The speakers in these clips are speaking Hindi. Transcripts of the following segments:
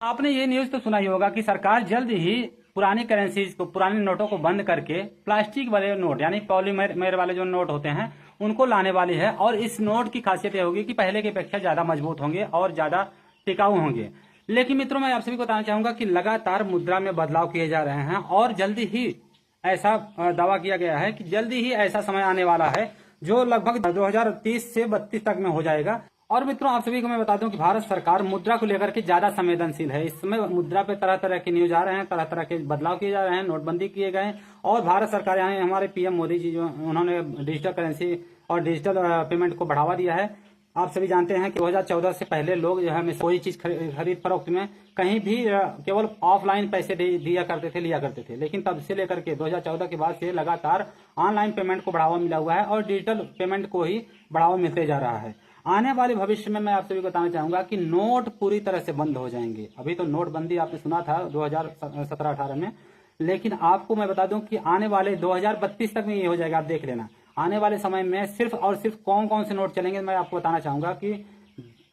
आपने ये न्यूज तो सुना ही होगा कि सरकार जल्द ही पुरानी करेंसीज को, पुराने नोटों को बंद करके प्लास्टिक वाले नोट यानी पॉलीमर वाले जो नोट होते हैं उनको लाने वाली है। और इस नोट की खासियत यह होगी कि पहले की अपेक्षा ज्यादा मजबूत होंगे और ज्यादा टिकाऊ होंगे। लेकिन मित्रों, मैं आप सभी को बताना चाहूंगा कि लगातार मुद्रा में बदलाव किए जा रहे हैं और जल्दी ही ऐसा दावा किया गया है कि जल्दी ही ऐसा समय आने वाला है जो लगभग 2030 से 32 तक में हो जाएगा। और मित्रों, आप सभी को मैं बता दूं कि भारत सरकार मुद्रा को लेकर के ज्यादा संवेदनशील है। इस समय मुद्रा पे तरह तरह के न्यूज आ रहे हैं, तरह तरह के बदलाव किए जा रहे हैं, नोटबंदी किए गए हैं। और भारत सरकार यानी हमारे पीएम मोदी जी जो उन्होंने डिजिटल करेंसी और डिजिटल पेमेंट को बढ़ावा दिया है। आप सभी जानते हैं कि 2014 से पहले लोग जो है कोई चीज खरीद फरोख्त में कहीं भी केवल ऑफलाइन पैसे दिया करते थे, लिया करते थे। लेकिन तब से लेकर के 2014 के बाद से लगातार ऑनलाइन पेमेंट को बढ़ावा मिला हुआ है और डिजिटल पेमेंट को ही बढ़ावा मिलते जा रहा है। आने वाले भविष्य में मैं आप सभी को बताना चाहूंगा कि नोट पूरी तरह से बंद हो जाएंगे। अभी तो नोटबंदी आपने सुना था 2017-18 में, लेकिन आपको मैं बता दूं कि आने वाले 2032 तक में ये हो जाएगा। आप देख लेना, आने वाले समय में सिर्फ और सिर्फ कौन कौन से नोट चलेंगे मैं आपको बताना चाहूंगा कि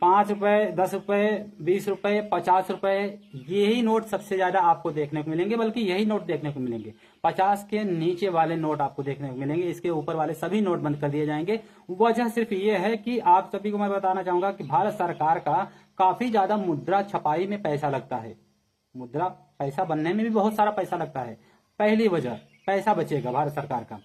5 रुपए, 10 रुपए, 20 रुपए, 50 रुपए, यही नोट सबसे ज्यादा आपको देखने को मिलेंगे। बल्कि यही नोट देखने को मिलेंगे। 50 के नीचे वाले नोट आपको देखने को मिलेंगे। इसके ऊपर वाले सभी नोट बंद कर दिए जाएंगे। वजह सिर्फ ये है कि आप सभी को मैं बताना चाहूंगा कि भारत सरकार का काफी ज्यादा मुद्रा छपाई में पैसा लगता है। मुद्रा पैसा बनने में भी बहुत सारा पैसा लगता है। पहली वजह, पैसा बचेगा भारत सरकार का।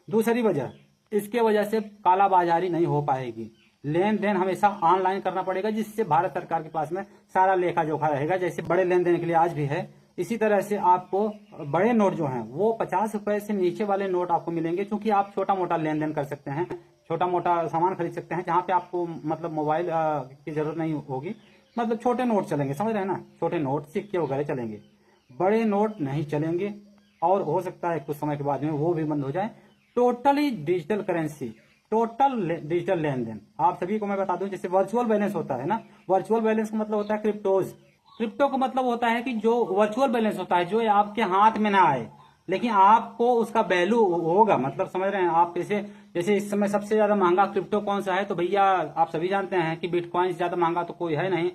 दूसरी वजह, इसके वजह से कालाबाजारी नहीं हो पाएगी। लेन देन हमेशा ऑनलाइन करना पड़ेगा, जिससे भारत सरकार के पास में सारा लेखा जोखा रहेगा। जैसे बड़े लेन देन के लिए आज भी है, इसी तरह से आपको बड़े नोट जो हैं वो 50 रुपए से नीचे वाले नोट आपको मिलेंगे, क्योंकि आप छोटा मोटा लेन देन कर सकते हैं, छोटा मोटा सामान खरीद सकते हैं, जहां पे आपको मतलब मोबाइल की जरूरत नहीं होगी। मतलब छोटे नोट चलेंगे, समझ रहे हैं ना, छोटे नोट, सिक्के वगैरह चलेंगे, बड़े नोट नहीं चलेंगे। और हो सकता है कुछ समय के बाद में वो भी बंद हो जाए। Totally digital currency, total digital लेन देन। आप सभी को मैं बता दूं, जैसे वर्चुअल बैलेंस होता है ना, वर्चुअल बैलेंस का मतलब होता है क्रिप्टोज। क्रिप्टो का मतलब होता है कि जो वर्चुअल बैलेंस होता है, जो आपके हाथ में ना आए लेकिन आपको उसका वैल्यू होगा। मतलब समझ रहे हैं आप, जैसे जैसे इस समय सबसे ज्यादा महंगा क्रिप्टो कौन सा है, तो भैया आप सभी जानते हैं कि बिटकॉइन से ज्यादा महंगा तो कोई है नहीं।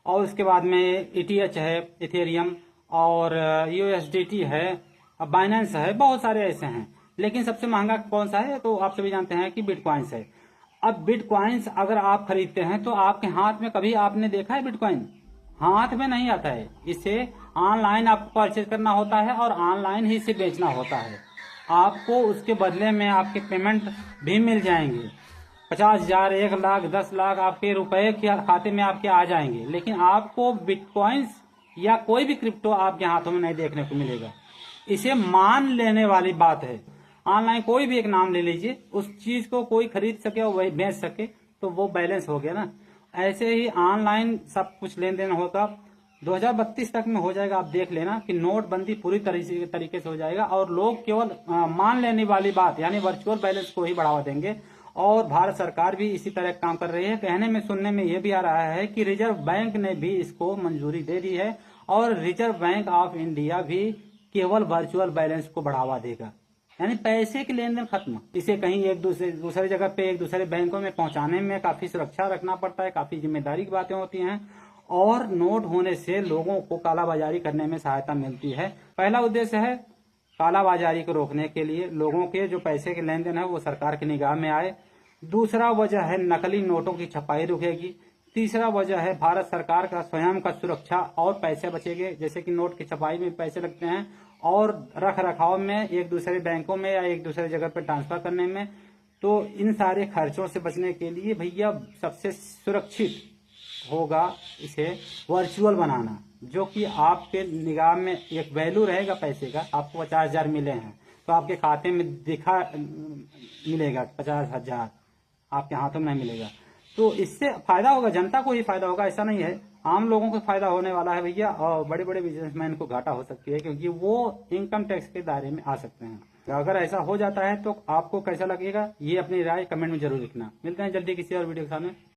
और उसके बाद में ETH है, इथेरियम, और USDT है, बाइनेंस है, बहुत सारे ऐसे हैं। लेकिन सबसे महंगा कौन सा है, तो आप सभी जानते हैं कि बिटकॉइंस है। अब बिटकॉइंस अगर आप खरीदते हैं तो आपके हाथ में, कभी आपने देखा है बिटकॉइन? हाथ में नहीं आता है। इसे ऑनलाइन आपको परचेज करना होता है और ऑनलाइन ही इसे बेचना होता है। आपको उसके बदले में आपके पेमेंट भी मिल जाएंगे। 50,000, 1 लाख, 10 लाख आपके रुपए के खाते में आपके आ जाएंगे। लेकिन आपको बिटकॉइंस या कोई भी क्रिप्टो आपके हाथों में नहीं देखने को मिलेगा। इसे मान लेने वाली बात है। ऑनलाइन कोई भी एक नाम ले लीजिए, उस चीज को कोई खरीद सके और वही बेच सके, तो वो बैलेंस हो गया ना। ऐसे ही ऑनलाइन सब कुछ लेन देन होगा। 2032 तक में हो जाएगा। आप देख लेना कि नोटबंदी पूरी तरीके से हो जाएगा और लोग केवल मान लेने वाली बात यानी वर्चुअल बैलेंस को ही बढ़ावा देंगे। और भारत सरकार भी इसी तरह काम कर रही है। कहने में, सुनने में यह भी आ रहा है कि रिजर्व बैंक ने भी इसको मंजूरी दे दी है और रिजर्व बैंक ऑफ इंडिया भी केवल वर्चुअल बैलेंस को बढ़ावा देगा। यानी पैसे के लेन देन खत्म। इसे कहीं एक दूसरे जगह पे, एक दूसरे बैंकों में पहुंचाने में काफी सुरक्षा रखना पड़ता है, काफी जिम्मेदारी की बातें होती हैं। और नोट होने से लोगों को कालाबाजारी करने में सहायता मिलती है। पहला उद्देश्य है कालाबाजारी को रोकने के लिए, लोगों के जो पैसे के लेन देन है वो सरकार की निगाह में आए। दूसरा वजह है नकली नोटों की छपाई रुकेगी। तीसरा वजह है भारत सरकार का स्वयं का सुरक्षा और पैसे बचेंगे। जैसे कि नोट की छपाई में पैसे लगते हैं और रख रखाव में, एक दूसरे बैंकों में या एक दूसरे जगह पर ट्रांसफर करने में। तो इन सारे खर्चों से बचने के लिए भैया सबसे सुरक्षित होगा इसे वर्चुअल बनाना, जो कि आपके निगाह में एक वैल्यू रहेगा पैसे का। आपको 50,000 मिले हैं तो आपके खाते में दिखा मिलेगा 50,000, आपके हाथों में नहीं मिलेगा। तो इससे फायदा होगा, जनता को ही फायदा होगा, ऐसा नहीं है। आम लोगों को फायदा होने वाला है भैया। और बड़े बड़े बिजनेसमैन को घाटा हो सकती है, क्योंकि वो इनकम टैक्स के दायरे में आ सकते हैं। तो अगर ऐसा हो जाता है तो आपको कैसा लगेगा, ये अपनी राय कमेंट में जरूर लिखना। मिलते हैं जल्दी किसी और वीडियो के सामने।